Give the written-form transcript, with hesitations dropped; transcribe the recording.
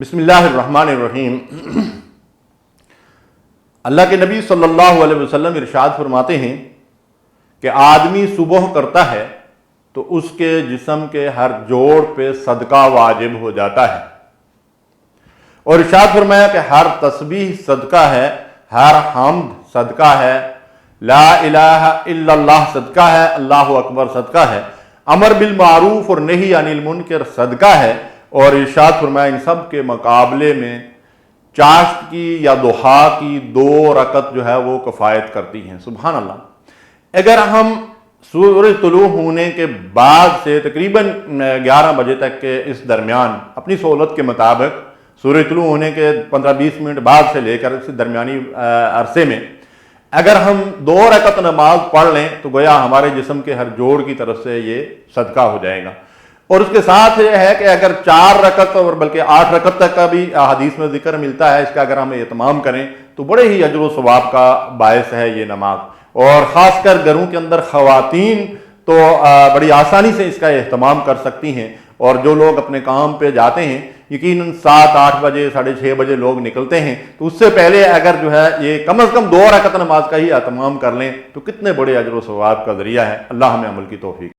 بسم اللہ الرحمن الرحیم۔ اللہ کے نبی صلی اللہ علیہ وسلم ارشاد فرماتے ہیں کہ آدمی صبح کرتا ہے تو اس کے جسم کے ہر جوڑ پہ صدقہ واجب ہو جاتا ہے، اور ارشاد فرمایا کہ ہر تسبیح صدقہ ہے، ہر حمد صدقہ ہے، لا الہ الا اللہ صدقہ ہے، اللہ اکبر صدقہ ہے، امر بالمعروف اور نہی عن المنکر صدقہ ہے، اور ارشاد فرمایا ان سب کے مقابلے میں چاشت کی یا ضحیٰ کی 2 رکعت جو ہے وہ کفایت کرتی ہیں۔ سبحان اللہ۔ اگر ہم سورج طلوع ہونے کے بعد سے تقریباً 11 بجے تک کے اس درمیان اپنی سہولت کے مطابق سورج طلوع ہونے کے 15-20 منٹ بعد سے لے کر اس درمیانی عرصے میں اگر ہم 2 رکعت نماز پڑھ لیں تو گویا ہمارے جسم کے ہر جوڑ کی طرف سے یہ صدقہ ہو جائے گا۔ اور اس کے ساتھ یہ ہے کہ اگر 4 رکعت اور بلکہ 8 رکعت تک کا بھی حدیث میں ذکر ملتا ہے، اس کا اگر ہم اہتمام کریں تو بڑے ہی اجر و ثواب کا باعث ہے یہ نماز، اور خاص کر گھروں کے اندر خواتین تو بڑی آسانی سے اس کا اہتمام کر سکتی ہیں، اور جو لوگ اپنے کام پہ جاتے ہیں یقیناً 7-8 بجے 6:30 بجے لوگ نکلتے ہیں، تو اس سے پہلے اگر جو ہے یہ کم از کم 2 رکعت نماز کا ہی اہتمام کر لیں تو کتنے بڑے اجر و ثواب کا ذریعہ ہے۔ اللہ ہمیں عمل کی توفیق